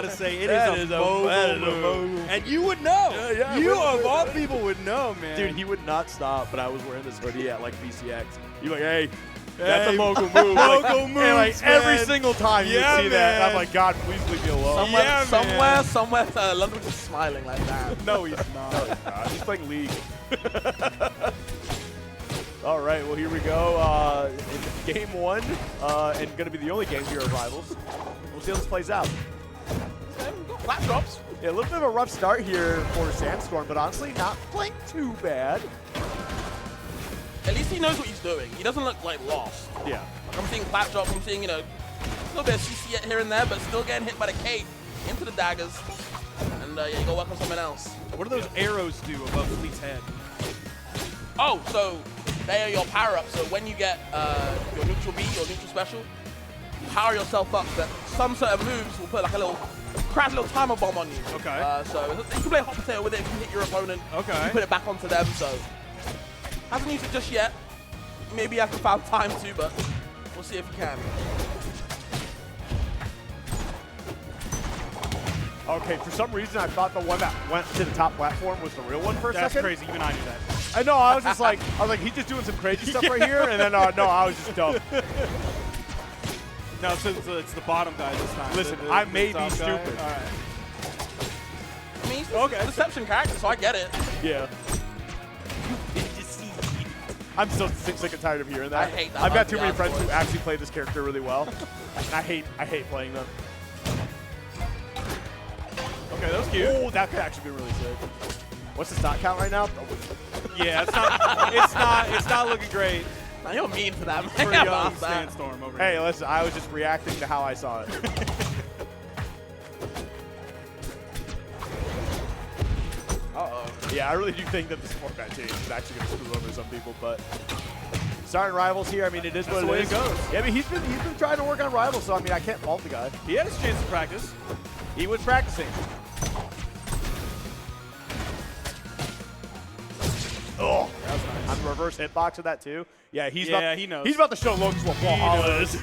gotta say, it is a mogul move. And you would know. Yeah, you, of all people, would know, man. Dude, he would not stop, but I was wearing this hoodie at like BCX. He's like, hey, that's a mogul move. Mogul moves, and like every man. single time you would see that, I'm like, God, please leave me alone. Somewhere, London was smiling like that. No, he's not. No, he's not. He's playing League. All right, well, here we go. In game one, and going to be the only game here at Rivals. We'll see how this plays out. Flat drops. Yeah, a little bit of a rough start here for Sandstorm, but honestly, not playing too bad. At least he knows what he's doing. He doesn't look like lost. Yeah. Like I'm seeing flat drops. I'm seeing, you know, a little bit of CC here and there, but still getting hit by the cape into the daggers. And yeah, you go work on something else. What do those arrows do above Fleet's head? Oh, so they are your power-ups. So when you get your neutral B, your neutral special, you power yourself up. But some certain moves will put like a little crash little timer bomb on you. Okay. So you can play hot potato with it if you hit your opponent. Okay. You put it back onto them. So hasn't used it just yet. Maybe I can find time to, but we'll see if he can. Okay, for some reason, I thought the one that went to the top platform was the real one for a second. That's crazy. Even I knew that. I know. I was just like, he's just doing some crazy stuff right here, and then no, I was just dumb. No, so it's the bottom guy this time. Listen, I may be stupid. All right. I mean, he's a deception character, so I get it. Yeah. I'm so sick and tired of hearing that. I hate that. I've got too many friends who actually play this character really well. And I hate playing them. Okay, that was cute. Oh, that could actually be really sick. What's the stock count right now? Yeah, it's not looking great Now you're mean for that, man. for young Sandstorm over Hey, here. listen, I was just reacting to how I saw it. Uh-oh. Yeah, I really do think that the format change is actually going to screw over some people, but starting Rivals here, I mean, it is what it is. That's the way it goes. Yeah, I mean, he's been trying to work on Rivals, so I mean, I can't fault the guy. He had his chance to practice. He was practicing. Oh, that was nice. I'm reverse hitbox of that too. Yeah, he knows. He's about to show Locus what Brawlhalla is.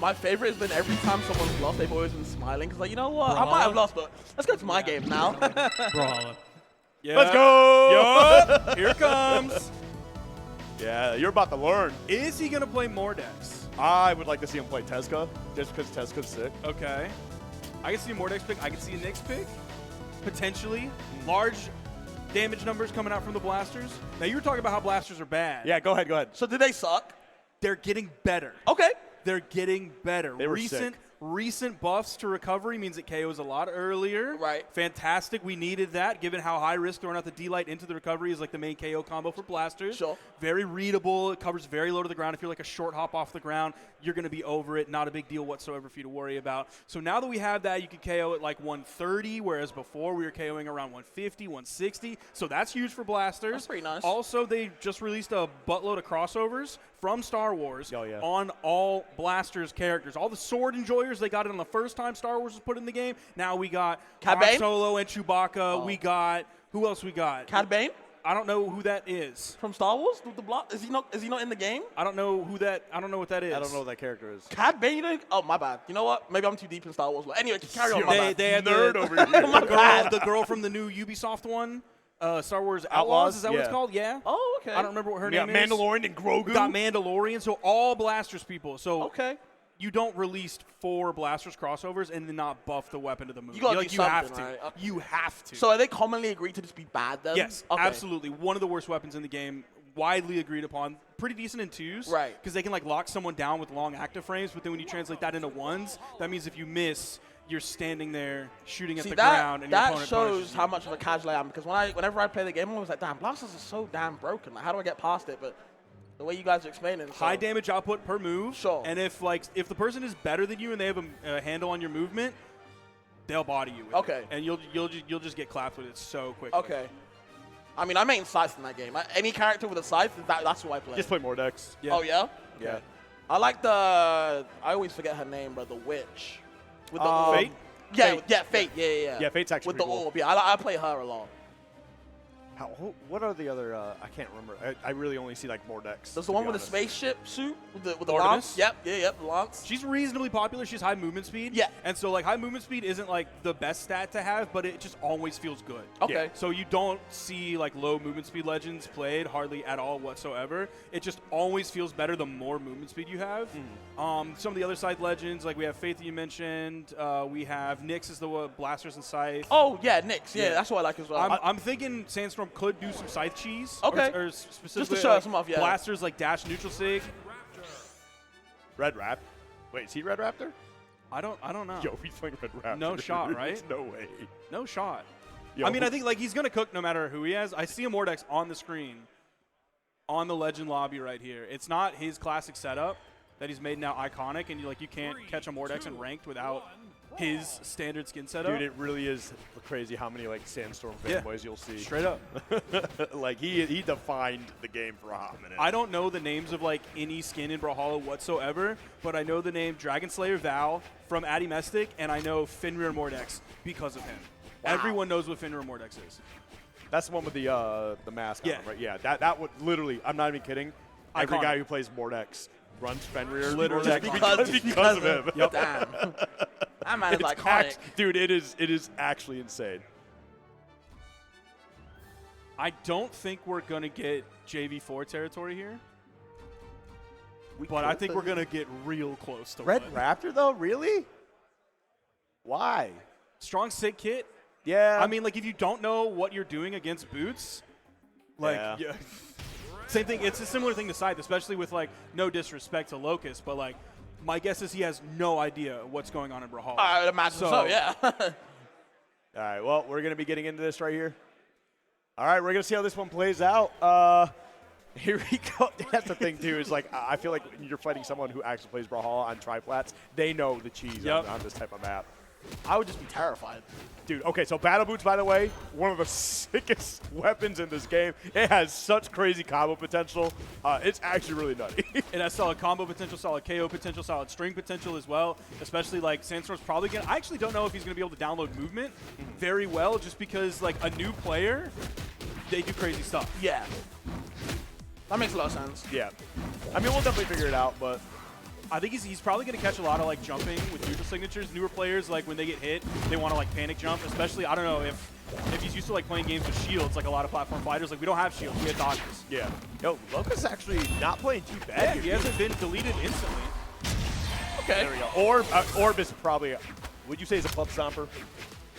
My favorite has been every time someone's lost, they've always been smiling. Because, like, you know what? I might have lost, but let's go to my game now. Brawlhalla. Yeah. Let's go! Yup, here it comes. Yeah, you're about to learn. Is he going to play more decks? I would like to see him play Teska, just because Teska's sick. Okay. I can see a Mordex pick. I can see a Nyx pick. Potentially. Large damage numbers coming out from the Blasters. Now, you were talking about how Blasters are bad. Yeah, go ahead. So did they suck? They're getting better. Okay. They're getting better. They were sick. Recent buffs to recovery means it KOs a lot earlier. Right. Fantastic. We needed that, given how high risk throwing out the D-Light into the recovery is like the main KO combo for Blasters. Sure. Very readable. It covers very low to the ground. If you're like a short hop off the ground, you're going to be over it. Not a big deal whatsoever for you to worry about. So now that we have that, you can KO at like 130, whereas before we were KOing around 150, 160. So that's huge for Blasters. That's pretty nice. Also, they just released a buttload of crossovers from Star Wars on all Blasters characters. All the sword enjoyers, they got it on the first time Star Wars was put in the game. Now we got Han Solo and Chewbacca. Oh. We got, who else we got? Cad Bane I don't know who that is. from Star Wars with the block. Is he not in the game? I don't know what that is. I don't know what that character is. Cad Bane? You don't? Oh, my bad. You know what? Maybe I'm too deep in Star Wars. But anyway, carry on. They had Nerd over here. the girl from the new Ubisoft one. Star Wars Outlaws, is that what it's called? Yeah. Oh, okay. I don't remember what her We got name is. Mandalorian and Grogu. We got Mandalorian, so all Blasters people. So Okay. you don't release 4 Blasters crossovers and then not buff the weapon to the movie. You gotta do have something, to. right? Okay. You have to. So are they commonly agreed to just be bad then? Yes, Okay. absolutely. One of the worst weapons in the game, widely agreed upon. Pretty decent in 2s. Right. Because they can like lock someone down with long active frames, but then when you translate that into 1s, that means if you miss, you're standing there shooting at the ground, and your that opponent shows punishes how you. much of a casual I am. Because whenever I play the game, I was like, damn, Blasters are so damn broken. Like, how do I get past it? But the way you guys are explaining, so. High damage output per move. Sure. And if the person is better than you and they have a handle on your movement, they'll body you with Okay. it. And you'll just get clapped with it so quickly. Okay. I mean, I main Scythe in that game. Any character with a Scythe, that's who I play. Just play more decks. Yeah. Oh, yeah? Yeah. I like I always forget her name, but the witch. With the orb. Fate? Yeah, Fate. Yeah. Yeah, Fate's actually With the pretty cool. orb. Yeah, I play her a lot. What are the other? I can't remember. I really only see like Mordex. There's the one with the spaceship suit with the Artemis? lance. Yep, the lance. She's reasonably popular. She's high movement speed. Yeah. And so, like, high movement speed isn't, like, the best stat to have, but it just always feels good. Okay. Yeah. So you don't see, like, low movement speed legends played hardly at all whatsoever. It just always feels better the more movement speed you have. Some of the other side legends, like we have Faith that you mentioned. We have Nyx is the Blasters and Scythe. Oh, yeah, Nyx. Yeah, that's what I like as well. I'm thinking Sandstorm could do some Scythe cheese. Okay. Or specifically, Just to show like, us some off, yeah. Blasters like dash neutral sig. Red Rap. Wait, is he Red Raptor? I don't know. Yo, he's playing Red Raptor. No shot, right? No way. No shot. Yo. I mean, I think like he's gonna cook no matter who he has. I see a Mordex on the screen, on the Legend lobby right here. It's not his classic setup that he's made now iconic, and you can't catch a Mordex in ranked without his standard skin setup. Dude, it really is crazy how many like Sandstorm fanboys you'll see. Straight up. Like he defined the game for a hot minute. I don't know the names of like any skin in Brawlhalla whatsoever, but I know the name Dragon Slayer Val from Addy Mestic, and I know Fenrir Mordex because of him. Wow. Everyone knows what Fenrir Mordex is. That's the one with the mask Yeah. on, right? Yeah, that would literally, I'm not even kidding, every Iconic. guy who plays Mordex runs Fenrir Literally. Mordex because of him. Yep. Damn. That man is iconic. Dude, it is actually insane. I don't think we're going to get JV4 territory here, but I think we're going to get real close to Red one. Raptor, though? Really? Why? Strong Sig Kit. Yeah. I mean, like, if you don't know what you're doing against Boots, like, Yeah. same thing. It's a similar thing to Scythe, especially with, like, no disrespect to Locus, but, like, my guess is he has no idea what's going on in Brawlhalla. I would imagine so, yeah. All right, well, we're going to be getting into this right here. All right, we're going to see how this one plays out. Here we go. That's the thing, too, is, like, I feel like when you're fighting someone who actually plays Brawlhalla on triplats, they know the cheese on this type of map. I would just be terrified. Dude, okay, so Battle Boots, by the way, one of the sickest weapons in this game. It has such crazy combo potential. It's actually really nutty. It has solid combo potential, solid KO potential, solid string potential as well, especially like Sandstorm's probably going to – I actually don't know if he's going to be able to download movement very well just because like a new player, they do crazy stuff. Yeah. That makes a lot of sense. Yeah. I mean, we'll definitely figure it out, but – I think he's probably going to catch a lot of like jumping with neutral signatures. Newer players, like when they get hit, they want to like panic jump, especially, I don't know, if he's used to like playing games with shields, like a lot of platform fighters. Like we don't have shields, we have dodges. yeah. Yo, Locus is actually not playing too bad. Yeah, here. he hasn't been deleted instantly. Okay. There we go. Orb is probably, would you say is a club stomper?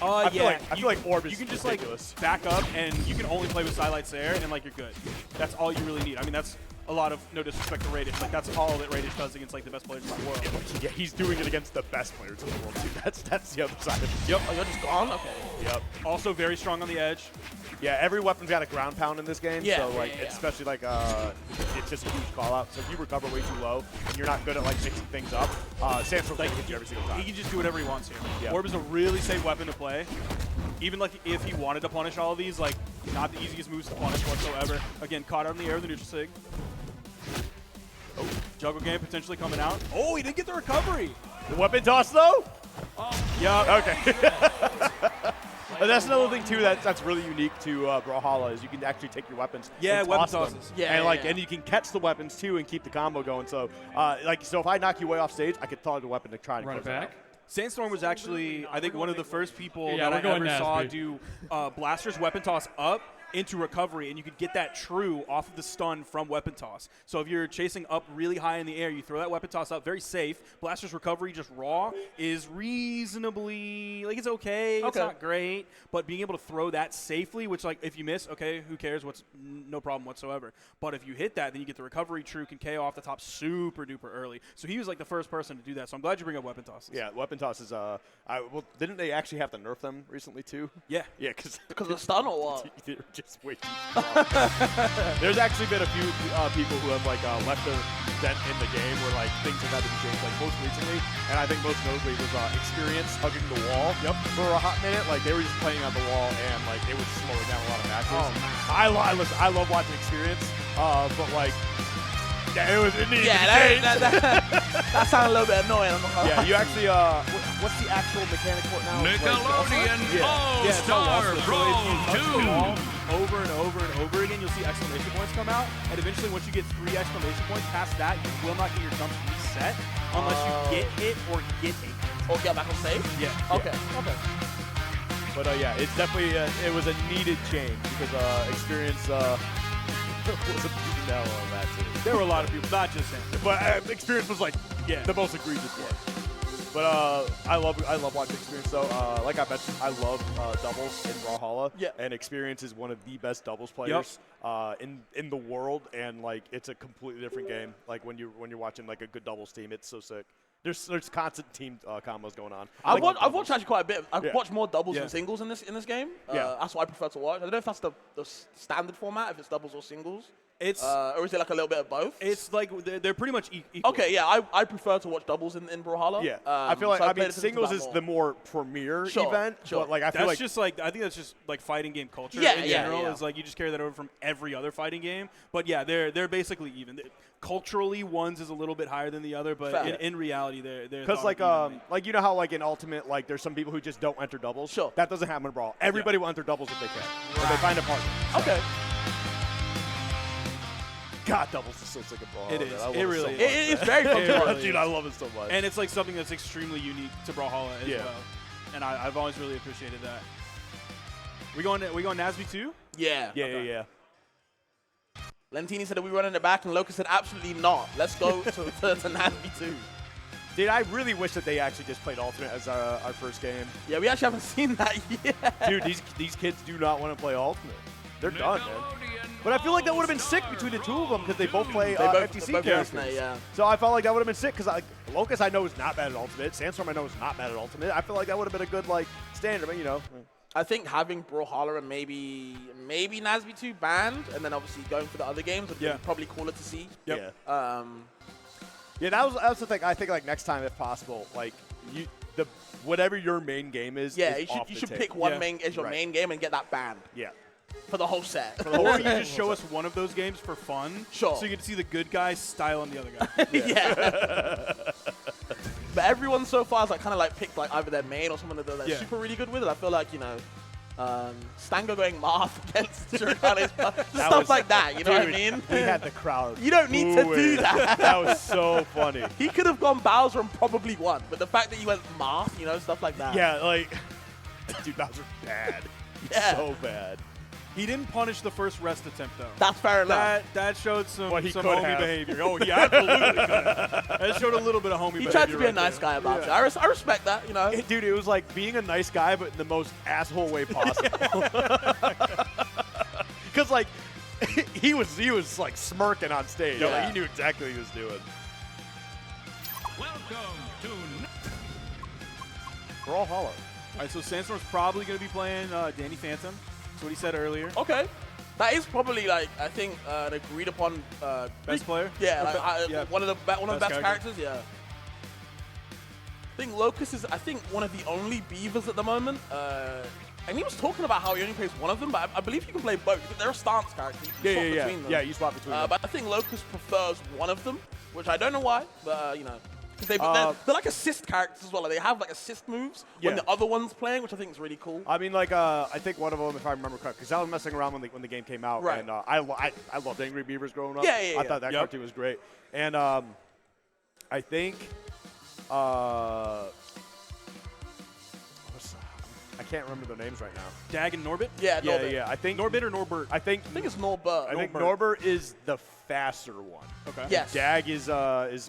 I feel like Orb is you can just ridiculous. like back up and you can only play with sidelights there and like you're good. That's all you really need. I mean, that's a lot of no disrespect to Radish. Like that's all that Radish does against like the best players in the world. Yeah, he's doing it against the best players in the world, too. That's the other side of it. Yep. Oh, you're just gone? Okay. Yep. Also very strong on the edge. Yeah, every weap's got a ground pound in this game, Yeah, so like yeah. especially like it's just a huge call out. So if you recover way too low and you're not good at like mixing things up, Sandstorm's like hit you every single time. He can just do whatever he wants here. Yeah. Orb is a really safe weapon to play. Even like if he wanted to punish all of these, like not the easiest moves to punish whatsoever. Again, caught out in the air with the neutral sig. Oh, juggle game potentially coming out. Oh, he didn't get the recovery. The weapon toss though? Yeah. Okay. But that's another thing too that's really unique to Brawlhalla is you can actually take your weapons Yeah, and weapon toss them. tosses. Yeah, and like yeah. and you can catch the weapons too and keep the combo going. So so if I knock you way off stage, I could throw the weapon to try and Run it close back. out. Sandstorm was actually, I think, one of the first people Yeah, that we're I going ever saw nasty. do Blaster's weapon toss up into recovery, and you could get that true off of the stun from weapon toss. So if you're chasing up really high in the air, you throw that weapon toss up, very safe. Blaster's recovery, just raw, is reasonably, like, it's okay. It's not great, but being able to throw that safely, which, like, if you miss, okay, who cares? No problem whatsoever. But if you hit that, then you get the recovery true, can KO off the top super duper early. So he was like the first person to do that. So I'm glad you bring up weapon tosses. Yeah, weapon tosses. Well, didn't they actually have to nerf them recently too? Yeah. Yeah, because Because of stun or what? they're just way too strong. There's actually been a few people who have like left their dent in the game where like things have had to be changed. Like most recently, and I think most notably was experience hugging the wall. Yep. For a hot minute, like they were just playing on the wall and like it was slowing down a lot of matches. Oh, man. Listen, I love watching experience, but like. Yeah, it needed to be Yeah, changed. that sounded a little bit annoying. I'm not gonna Yeah, lie. you actually, what's the actual mechanic for it now? Nickelodeon Yeah, it's Allstars All-Star. Brawl So if you touch the 2. ball over and over and over again, you'll see exclamation points come out. And eventually, once you get 3 exclamation points past that, you will not get your jumps reset unless you get hit or get a hit. Or get back on stage? Yeah. Okay. Okay. But yeah, it's definitely it was a needed change because experience was a beating down on that too. There were a lot of people, not just him. But experience was like the most egregious one. But I love watching experience though. Like I mentioned, I love doubles in Brawlhalla. Yeah. And experience is one of the best doubles players in the world, and like it's a completely different game. Like when you're watching like a good doubles team, it's so sick. There's constant team combos going on. I've watched actually quite a bit. I've watched more doubles Yeah. than singles in this game. Yeah. That's what I prefer to watch. I don't know if that's the standard format, if it's doubles or singles. It's Or is it like a little bit of both? it's like they're pretty much equal. Okay, yeah, I prefer to watch doubles in Brawlhalla. Yeah, I feel like so I I've played mean it since singles about is more. the more premier Sure, event, sure. but like I feel That's like just like I think that's just like fighting game culture Yeah, in yeah, general. yeah. Is like you just carry that over from every other fighting game. But yeah, they're basically even. Culturally, one's is a little bit higher than the other, but Fair. in reality, they're because like you know how like in Ultimate like there's some people who just don't enter doubles. Sure. That doesn't happen in Brawl. Everybody will enter doubles if they can, or they find a partner. Okay. God, doubles is so sick in Brawl. It is. Man. I love It really so is. much. It is very fun It to watch. really Dude, is. I love it so much. and it's like something that's extremely unique to Brawlhalla as Yeah. well. And I've always really appreciated that. We going Nasby too? Yeah. yeah. Lentini said that we run in the back, and Locus said absolutely not. Let's go to Nasby 2. Dude, I really wish that they actually just played Ultimate as our first game. Yeah, we actually haven't seen that yet. Dude, these kids do not want to play Ultimate. They're done, man. But I feel like that would have been sick between the two of them because they both play FTC both characters. resonate, yeah. So I felt like that would have been sick because Locus I know is not bad at Ultimate. Sandstorm I know is not bad at Ultimate. I feel like that would have been a good like standard, but you know. I think having Brawlhalla and maybe Nasby 2 banned, and then obviously going for the other games would be probably cooler to see. Yep. Yeah. Yeah, that was the thing. I think like next time if possible, like whatever your main game is. Yeah, is you should pick one main as your main game and get that banned. Yeah. For the whole set. Or you just show us one of those games for fun. Sure. So you get to see the good guy style on the other guy. Yeah. But everyone so far has like kind of like picked like either their main or someone that they're super really good with. And I feel like, you know, Stango going Marth against Shurikane's stuff like that, you know what I mean? We had the crowd. You don't need to do that. That was so funny. He could have gone Bowser and probably won, but the fact that you went Marth, you know, stuff like that. Yeah, like, dude, Bowser's bad. Yeah. So bad. He didn't punish the first rest attempt though. That's fair enough. That showed some What he could homie have. behavior. Oh, he absolutely could have. That showed a little bit of homie behavior. He tried to be a right nice there. guy about it. I respect that, you know. Dude, it was like being a nice guy, but in the most asshole way possible. Because, like, he was like smirking on stage. Yeah. Like, he knew exactly what he was doing. Welcome to Brawlhalla. All right, so Sandstorm's probably going to be playing Danny Phantom. That's what he said earlier. Okay. That is probably like I think an agreed upon Best player? Yeah, Or like, yeah. one of the best character. characters. Yeah. I think Locus is one of the only beavers at the moment. And he was talking about how he only plays one of them, but I believe you can play both. They're a stance character. You can swap between them. Yeah, you swap between them. But I think Locus prefers one of them, which I don't know why, but you know. They're like assist characters as well. Like, they have like assist moves when Yeah. the other one's playing, which I think is really cool. I mean, like, I think one of them, if I remember correctly, because I was messing around when the game came out, Right. and I loved Angry Beavers growing up. Yeah, I thought that cartoon was great. And I think, I can't remember their names right now. Dag and Norbit? Yeah, Norbit. Yeah. I think Norbit or Norbert? I think it's Norbert. I think Norbert is the faster one. Okay. Yes. Dag is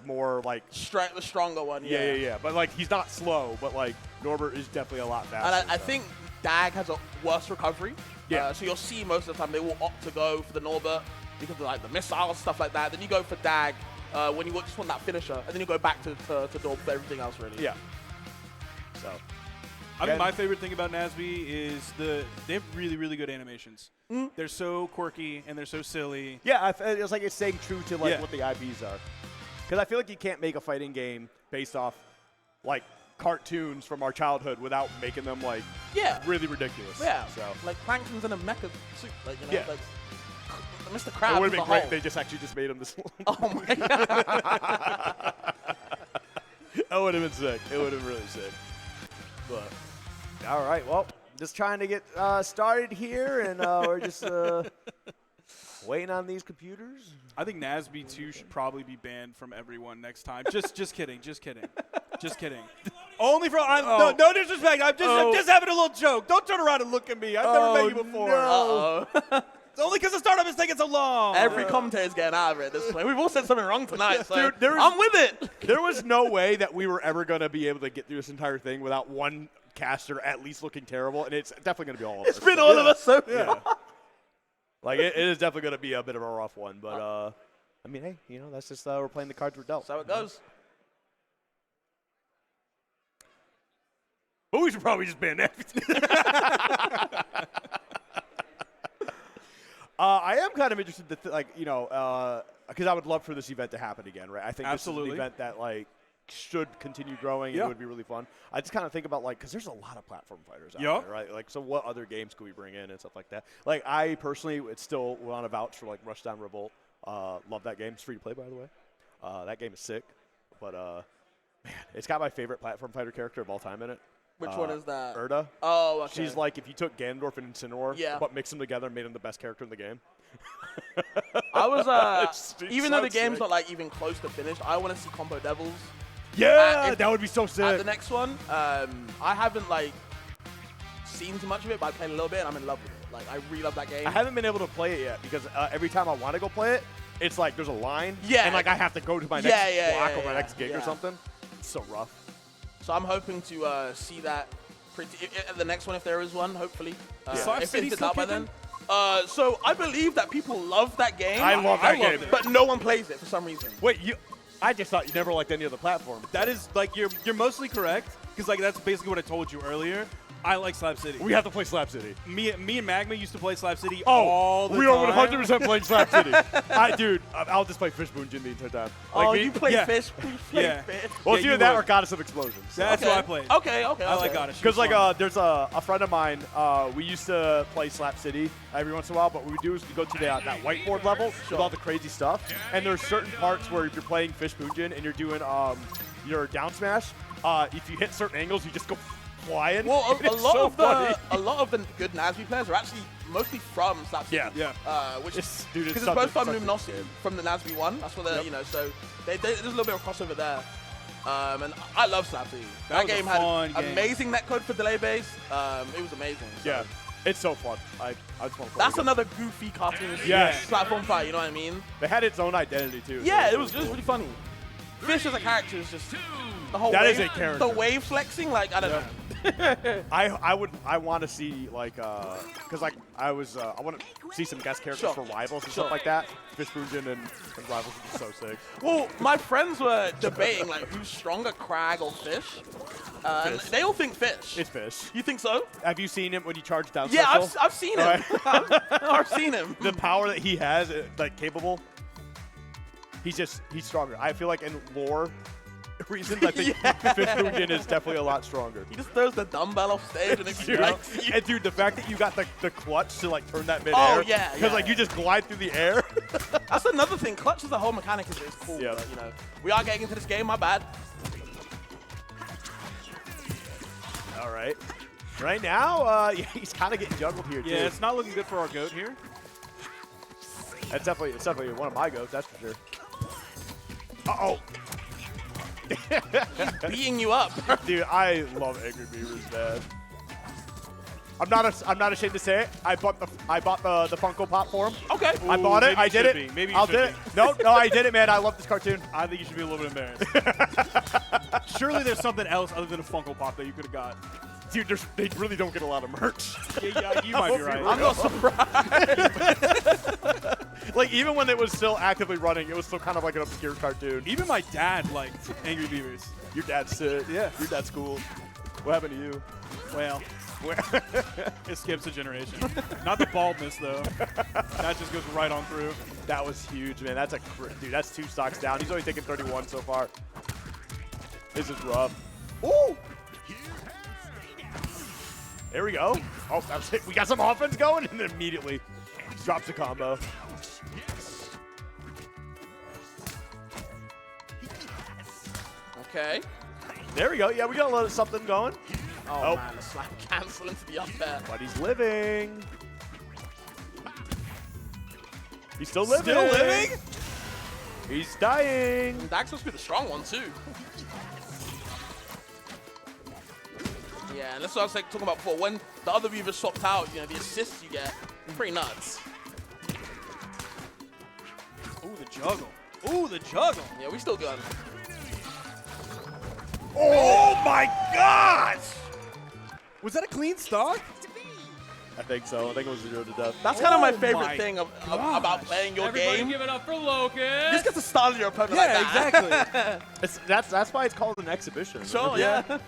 more like the stronger one. yeah. But like he's not slow, but like Norbert is definitely a lot faster. And I think Dag has a worse recovery. Yeah. So you'll see most of the time they will opt to go for the Norbert because of like the missiles, stuff like that. Then you go for Dag when you just want that finisher, and then you go back to Dorb for everything else, really. Yeah. So. I think my favorite thing about Nasby is they have really, really good animations. They're so quirky and they're so silly. Yeah, it was like it's staying true to like Yeah. what the IPs are. Because I feel like you can't make a fighting game based off like cartoons from our childhood without making them like really ridiculous. Yeah. So Like Plankton's in a mecha suit, like you know, Yeah. like Mr. it Krabs. would have been great. Whole. They just actually just made them this long. Oh my god. That would have been sick. It would have been really sick. But all right, well, just trying to get started here, and we're just waiting on these computers. I think Nasby 2 should probably be banned from everyone next time. Just kidding. Just kidding. Only for no disrespect. I'm just having a little joke. Don't turn around and look at me. I've never met you before. Uh-oh. It's only because the startup is taking so long. Every commentator's getting out of it at this point. We've all said something wrong tonight, so Dude, I'm with it. There was no way that we were ever going to be able to get through this entire thing without one caster at least looking terrible, and it's definitely going to be all of us. It's been all of us so far. Yeah. Like, it is definitely going to be a bit of a rough one, but, I mean, hey, you know, that's just we're playing the cards we're dealt. That's how it goes. But we should probably just ban everything. I am kind of interested to, because I would love for this event to happen again, right? I think Absolutely. This is an event that, like, should continue growing, and it would be really fun. I just kind of think about, like, because there's a lot of platform fighters out there, right? Like, so what other games could we bring in and stuff like that? Like, I personally would still want to vouch for, like, Rushdown Revolt. Love that game. It's free to play, by the way. That game is sick. But, man, it's got my favorite platform fighter character of all time in it. Which one is that? Urda. Oh, okay. She's like if you took Ganondorf and Incineroar, but mixed them together and made him the best character in the game. I was, It's even though the so game's sick. not like even close to finished, I want to see Combo Devils. Yeah, that would be so sick. At the next one, I haven't like seen too much of it, but I played a little bit and I'm in love with it. Like, I really love that game. I haven't been able to play it yet because every time I want to go play it, it's like there's a line. Yeah. And like I have to go to my next block or my next gig or yeah. something. It's so rough. So I'm hoping to see that at the next one, if there is one, hopefully. Slap If City it's still out by kicking? then. So I believe that people love that game. I love that game. But no one plays it for some reason. Wait, I just thought you never liked any other platform. That is, like, you're mostly correct, because, like, that's basically what I told you earlier. I like Slap City. We have to play Slap City. Me and Magma used to play Slap City all the time. We are 100% playing Slap City. Dude, I'll just play Fish Boonjin the entire time. Like You play yeah. fish? You play Yeah. fish? Well, Yeah, it's you either that would. or Goddess of Explosions. That's what I played. Okay. I like Goddess. Because like there's a friend of mine, we used to play Slap City every once in a while, but what we do is we go to that whiteboard level with all the crazy stuff, and there's certain parts where if you're playing Fish Boonjin and you're doing your down smash, if you hit certain angles, you just go flying. Well, a It's lot so of funny. the good Nasby players are actually mostly from Slap City. Yeah. Which It's because it's such both a- from such a Luminosity, game. from the Nasby one. That's what they're, Yep. so there's a little bit of crossover there. And I love Slap City. That That was a game had fun game. amazing netcode for delay base. It was amazing. So Yeah, it's so fun. I just want to play That's it. another goofy cartoon Yes. platform fight, you know what I mean? They had its own identity too. Yeah, so it was really funny. Fish as a character is just the whole That wave, is a character. The wave flexing, like, I don't know. I want to see like because like I want to see some guest characters Sure. for rivals and Sure. stuff like that. Fish Boonjin and rivals would be so sick. Well, my friends were debating like who's stronger, Crag or Fish. And Fish. they all think Fish. It's Fish. You think so? Have you seen him when he charged down? Yeah, special? I've seen him. I've seen him. The power that he has, like capable. He's stronger. I feel like in lore reasons, I think Fish Boonjin is definitely a lot stronger. He just throws the dumbbell off stage and explodes you. And dude, the fact that you got the clutch to like turn that mid Oh, air, yeah, because yeah. like you just glide through the air. That's another thing. Clutch as a whole mechanic is cool. Yeah. But, you know, we are getting into this game. My bad. All right. Right now, he's kind of getting juggled here too. Yeah, it's not looking good for our goat here. It's definitely one of my goats, that's for sure. Uh-oh. Beating you up. Dude, I love Angry Beavers, man. I'm not ashamed to say it. I bought the Funko Pop for him. Okay. I bought it. maybe I you did should it. be. Maybe you I'll should do it. No, I did it, man. I love this cartoon. I think you should be a little bit embarrassed. Surely there's something else other than a Funko Pop that you could have got. Dude, they really don't get a lot of merch. Yeah, you might be right. I'm not surprised. Like, even when it was still actively running, it was still kind of like an obscure cartoon. Even my dad liked Angry Beavers. Your dad's sick. Yeah. Your dad's cool. What happened to you? Well, it skips a generation. Not the baldness, though. That just goes right on through. That was huge, man. Dude, that's 2 stocks down. He's only taken 31 so far. This is rough. Ooh! There we go. Oh, that was it. We got some offense going, and then immediately drops a combo. Okay. There we go. Yeah, we got a little something going. Oh, man, the slam cancel into the up air. But he's living. He's still living. Still living? He's dying. That's supposed to be the strong one, too. Yeah, and that's what I was like, talking about before. When the other Reavers swapped out, you know, the assists you get, pretty nuts. Ooh, the juggle. Ooh, the juggle. Yeah, we still good. Oh my gosh! Was that a clean stock? I think so. I think it was 0 to death. That's kind of my Oh favorite my thing gosh. about playing your Everybody game. give it up for Locus. You just get to style your opponent Yeah, like that. exactly. That's why it's called an exhibition. Sure, remember? yeah.